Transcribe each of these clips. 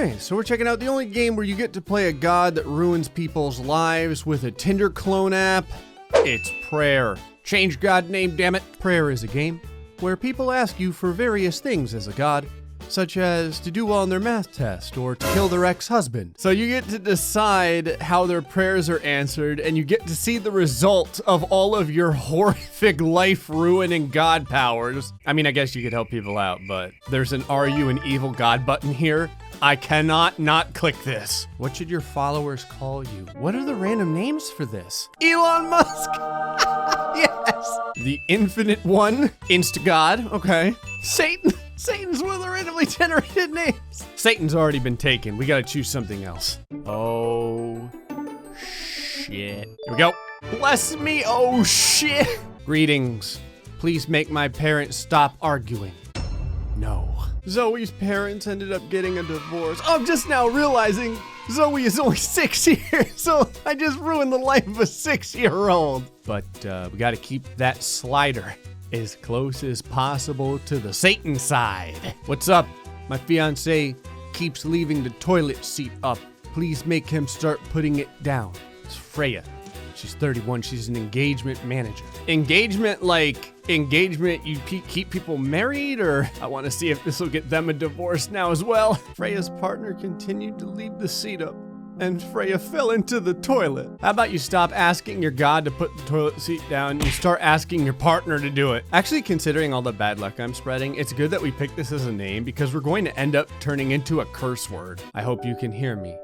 Alright, so we're checking out the only game where you get to play a god that ruins people's lives with a Tinder clone app. It's Prayr. Change god name, damn it. Prayr is a game where people ask you for various things as a god, such as to do well on their math test or to kill their ex-husband. So you get to decide how their prayers are answered, and you get to see the result of all of your horrific life-ruining god powers. I mean, I guess you could help people out, but there's an "Are you an evil god" button here. I cannot not click this. What should your followers call you? What are the random names for this? Elon Musk! Yes! The Infinite One, Insta-God, okay. Satan! Satan's one of the randomly generated names. Satan's already been taken. We gotta choose something else. Oh, shit. Here we go. Bless me, oh shit. Greetings. Please make my parents stop arguing. No. Zoe's parents ended up getting a divorce. I'm just now realizing Zoe is only 6 years, so I just ruined the life of a 6-year-old. But we gotta keep that slider as close as possible to the Satan side. What's up? My fiance keeps leaving the toilet seat up. Please make him start putting it down. It's Freya. She's 31. She's an engagement manager. Engagement like engagement you keep people married, or I want to see if this will get them a divorce now as well. Freya's partner continued to leave the seat up, and Freya fell into the toilet. How about you stop asking your god to put the toilet seat down, and you start asking your partner to do it? Actually, considering all the bad luck I'm spreading, it's good that we picked this as a name because we're going to end up turning into a curse word. I hope you can hear me.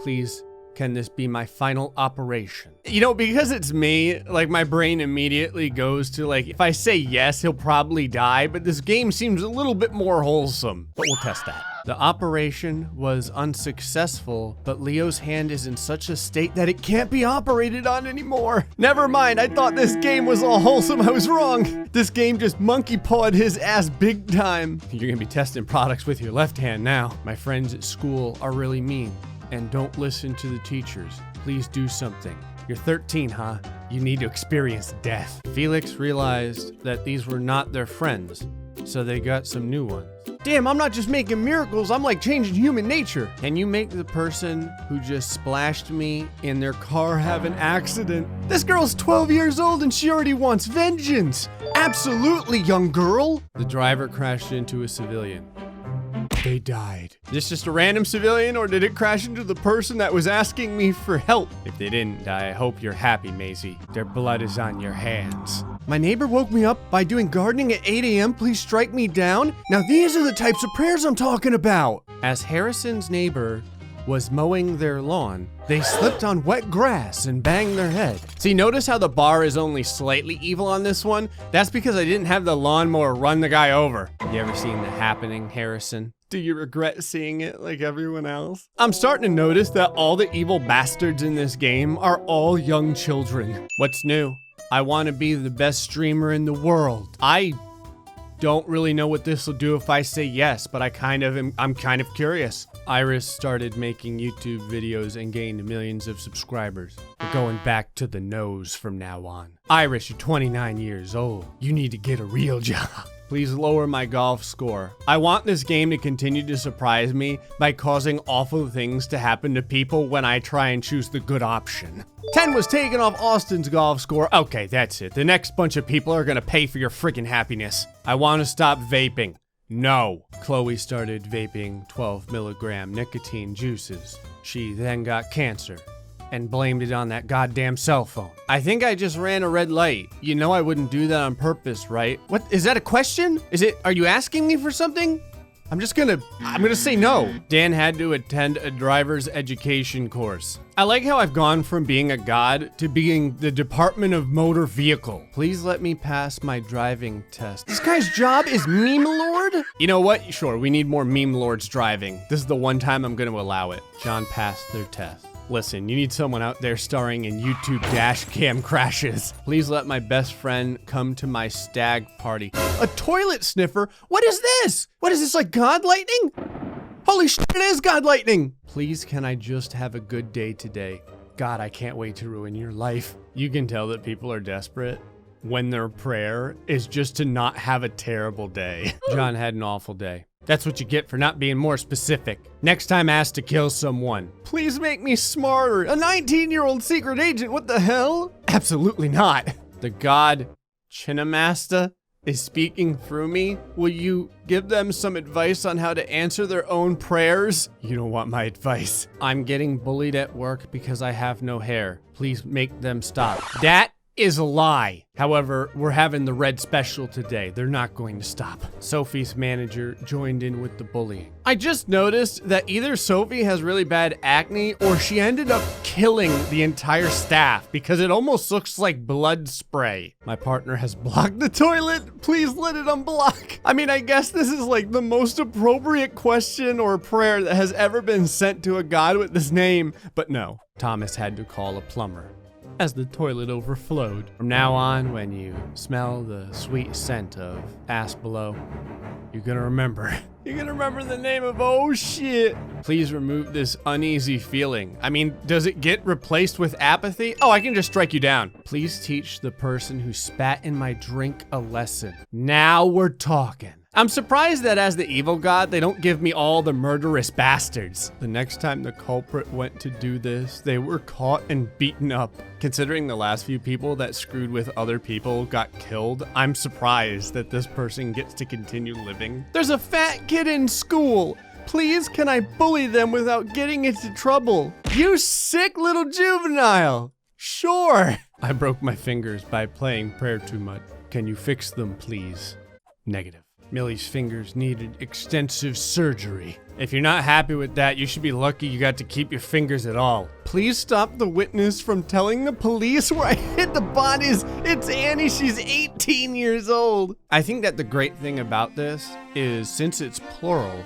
Please, can this be my final operation? You know, because it's me, like my brain immediately goes to like, if I say yes, he'll probably die, but this game seems a little bit more wholesome, but we'll test that. The operation was unsuccessful, but Leo's hand is in such a state that it can't be operated on anymore. Never mind, I thought this game was all wholesome. I was wrong. This game just monkey pawed his ass big time. You're gonna be testing products with your left hand now. My friends at school are really mean and don't listen to the teachers. Please do something. You're 13, huh? You need to experience death. Felix realized that these were not their friends, so they got some new ones. Damn, I'm not just making miracles, I'm like changing human nature. Can you make the person who just splashed me in their car have an accident? This girl's 12 years old and she already wants vengeance. Absolutely, young girl. The driver crashed into a civilian. They died. Is this just a random civilian, or did it crash into the person that was asking me for help? If they didn't die, I hope you're happy, Maisie. Their blood is on your hands. My neighbor woke me up by doing gardening at 8 a.m. Please strike me down. Now these are the types of prayers I'm talking about. As Harrison's neighbor was mowing their lawn, they slipped on wet grass and banged their head. See, notice how the bar is only slightly evil on this one? That's because I didn't have the lawnmower run the guy over. You ever seen The Happening, Harrison? Do you regret seeing it like everyone else? I'm starting to notice that all the evil bastards in this game are all young children. What's new? I want to be the best streamer in the world. I don't really know what this will do if I say yes, but I'm kind of curious. Iris started making YouTube videos and gained millions of subscribers. We're going back to the nose from now on. Iris, you're 29 years old. You need to get a real job. Please lower my golf score. I want this game to continue to surprise me by causing awful things to happen to people when I try and choose the good option. 10 was taken off Austin's golf score. Okay, that's it. The next bunch of people are gonna pay for your freaking happiness. I want to stop vaping. No. Chloe started vaping 12 milligram nicotine juices. She then got cancer and blamed it on that goddamn cell phone. I think I just ran a red light. You know I wouldn't do that on purpose, right? What, is that a question? Are you asking me for something? I'm gonna say no. Dan had to attend a driver's education course. I like how I've gone from being a god to being the Department of Motor Vehicle. Please let me pass my driving test. This guy's job is meme lord? You know what? Sure, we need more meme lords driving. This is the one time I'm gonna allow it. John passed their test. Listen, you need someone out there starring in YouTube dash cam crashes. Please let my best friend come to my stag party. A toilet sniffer? What is this? What is this, like God lightning? Holy shit, it is God lightning. Please, can I just have a good day today? God, I can't wait to ruin your life. You can tell that people are desperate when their prayer is just to not have a terrible day. John had an awful day. That's what you get for not being more specific. Next time ask to kill someone. Please make me smarter. A 19-year-old secret agent, what the hell? Absolutely not. The god Chinnamasta is speaking through me. Will you give them some advice on how to answer their own prayers? You don't want my advice. I'm getting bullied at work because I have no hair. Please make them stop. That is a lie. However, we're having the red special today. They're not going to stop. Sophie's manager joined in with the bullying. I just noticed that either Sophie has really bad acne or she ended up killing the entire staff because it almost looks like blood spray. My partner has blocked the toilet. Please let it unblock. I mean, I guess this is like the most appropriate question or prayer that has ever been sent to a god with this name. But no, Thomas had to call a plumber as the toilet overflowed. From now on, when you smell the sweet scent of ass below, you're gonna remember. You're gonna remember the name of oh shit. Please remove this uneasy feeling. I mean, does it get replaced with apathy? Oh, I can just strike you down. Please teach the person who spat in my drink a lesson. Now we're talking. I'm surprised that as the evil god, they don't give me all the murderous bastards. The next time the culprit went to do this, they were caught and beaten up. Considering the last few people that screwed with other people got killed, I'm surprised that this person gets to continue living. There's a fat kid in school. Please, can I bully them without getting into trouble? You sick little juvenile. Sure. I broke my fingers by playing Prayr too much. Can you fix them, please? Negative. Millie's fingers needed extensive surgery. If you're not happy with that, you should be lucky you got to keep your fingers at all. Please stop the witness from telling the police where I hid the bodies. It's Annie, she's 18 years old. I think that the great thing about this is since it's plural,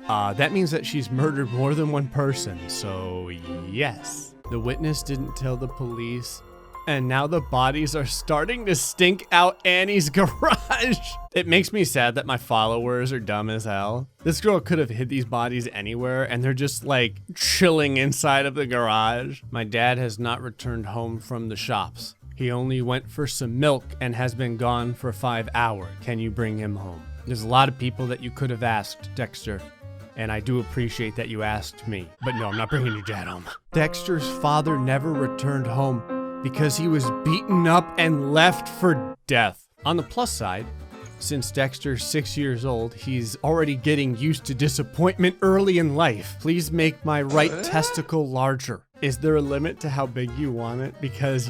that means that she's murdered more than one person. So yes, the witness didn't tell the police. And now the bodies are starting to stink out Annie's garage. It makes me sad that my followers are dumb as hell. This girl could have hid these bodies anywhere and they're just like chilling inside of the garage. My dad has not returned home from the shops. He only went for some milk and has been gone for 5 hours. Can you bring him home? There's a lot of people that you could have asked, Dexter. And I do appreciate that you asked me. But no, I'm not bringing your dad home. Dexter's father never returned home because he was beaten up and left for death. On the plus side, since Dexter's 6 years old, he's already getting used to disappointment early in life. Please make my right testicle larger. Is there a limit to how big you want it? Because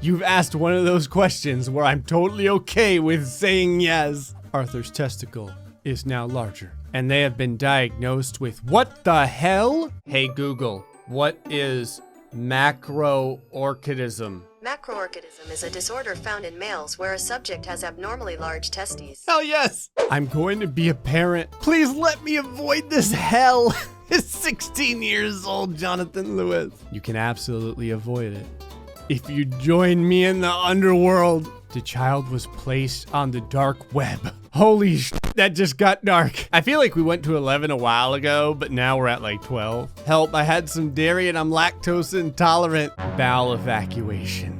you've asked one of those questions where I'm totally okay with saying yes. Arthur's testicle is now larger, and they have been diagnosed with what the hell? Hey Google, what is macroorchidism? Macroorchidism is a disorder found in males where a subject has abnormally large testes. Hell yes! I'm going to be a parent. Please let me avoid this hell. It's 16 years old, Jonathan Lewis. You can absolutely avoid it if you join me in the underworld. The child was placed on the dark web. Holy sh**, that just got dark. I feel like we went to 11 a while ago, but now we're at like 12. Help, I had some dairy and I'm lactose intolerant. Bowel evacuation.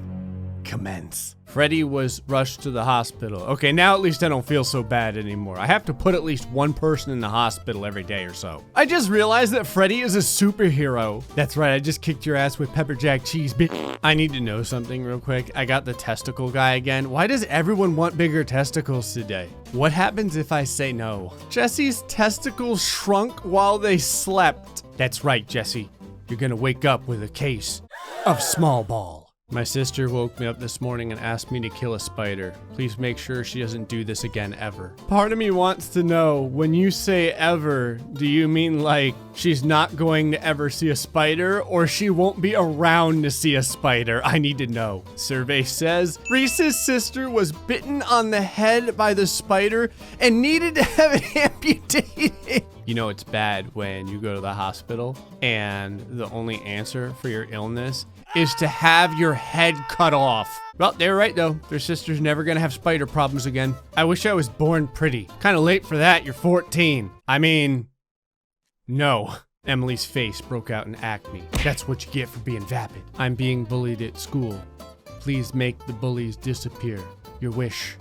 Commence. Freddie was rushed to the hospital. Okay, now at least I don't feel so bad anymore. I have to put at least one person in the hospital every day or so. I just realized that Freddie is a superhero. That's right, I just kicked your ass with pepper jack cheese, bitch. I need to know something real quick. I got the testicle guy again. Why does everyone want bigger testicles today? What happens if I say no? Jesse's testicles shrunk while they slept. That's right, Jesse. You're gonna wake up with a case of small ball. My sister woke me up this morning and asked me to kill a spider. Please make sure she doesn't do this again ever. Part of me wants to know, when you say ever, do you mean like she's not going to ever see a spider or she won't be around to see a spider? I need to know. Survey says Reese's sister was bitten on the head by the spider and needed to have it amputated. You know it's bad when you go to the hospital and the only answer for your illness is to have your head cut off. Well, they're right though. Their sister's never gonna have spider problems again. I wish I was born pretty. Kinda late for that, you're 14. I mean, no. Emily's face broke out in acne. That's what you get for being vapid. I'm being bullied at school. Please make the bullies disappear. Your wish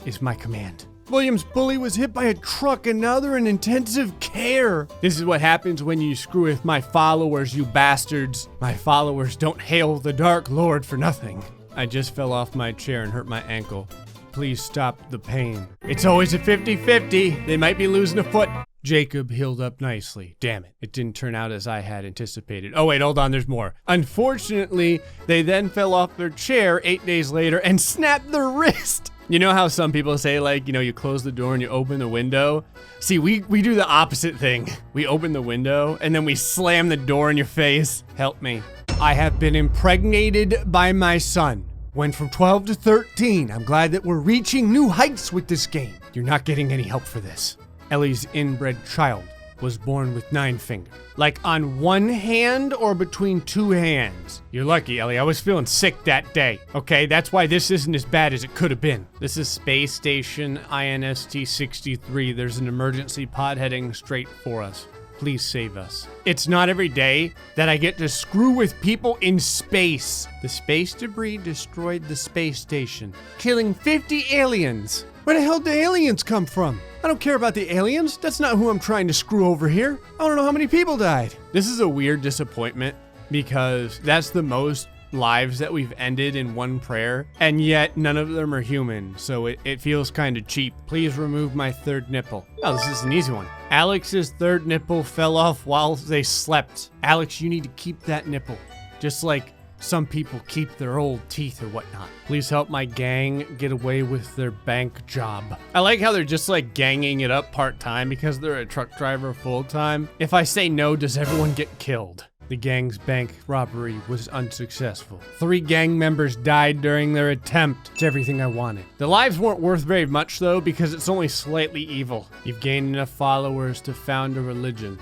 is my command. William's bully was hit by a truck and now they're in intensive care. This is what happens when you screw with my followers, you bastards. My followers don't hail the Dark Lord for nothing. I just fell off my chair and hurt my ankle. Please stop the pain. It's always a 50-50. They might be losing a foot. Jacob healed up nicely. Damn it. It didn't turn out as I had anticipated. Oh wait, hold on, there's more. Unfortunately, they then fell off their chair 8 days later and snapped their wrist. You know how some people say, like, you know, you close the door and you open the window? See, we do the opposite thing. We open the window and then we slam the door in your face. Help me. I have been impregnated by my son. Went from 12 to 13. I'm glad that we're reaching new heights with this game. You're not getting any help for this. Ellie's inbred child was born with 9 fingers. Like on one hand or between 2 hands. You're lucky, Ellie. I was feeling sick that day. Okay, that's why this isn't as bad as it could have been. This is Space Station INST-63. There's an emergency pod heading straight for us. Please save us. It's not every day that I get to screw with people in space. The space debris destroyed the space station, killing 50 aliens. Where the hell did the aliens come from? I don't care about the aliens. That's not who I'm trying to screw over here. I don't know how many people died. This is a weird disappointment because that's the most lives that we've ended in one prayer, and yet none of them are human, so it feels kind of cheap. Please remove my 3rd nipple. Oh, this is an easy one. Alex's 3rd nipple fell off while they slept. Alex, you need to keep that nipple. Just like some people keep their old teeth or whatnot. Please help my gang get away with their bank job. I like how they're just like ganging it up part-time because they're a truck driver full-time. If I say no, does everyone get killed? The gang's bank robbery was unsuccessful. 3 gang members died during their attempt. It's everything I wanted. The lives weren't worth very much though because it's only slightly evil. You've gained enough followers to found a religion.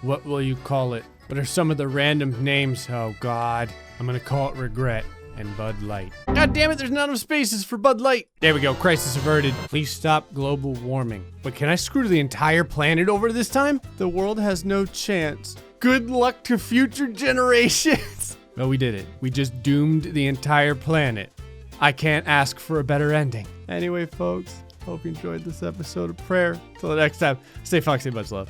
What will you call it? What are some of the random names? Oh God. I'm gonna call it Regret and Bud Light. God damn it, there's not enough spaces for Bud Light. There we go, crisis averted. Please stop global warming. But can I screw the entire planet over this time? The world has no chance. Good luck to future generations. Well, we did it. We just doomed the entire planet. I can't ask for a better ending. Anyway, folks, hope you enjoyed this episode of Prayr. Till the next time, stay foxy, much love.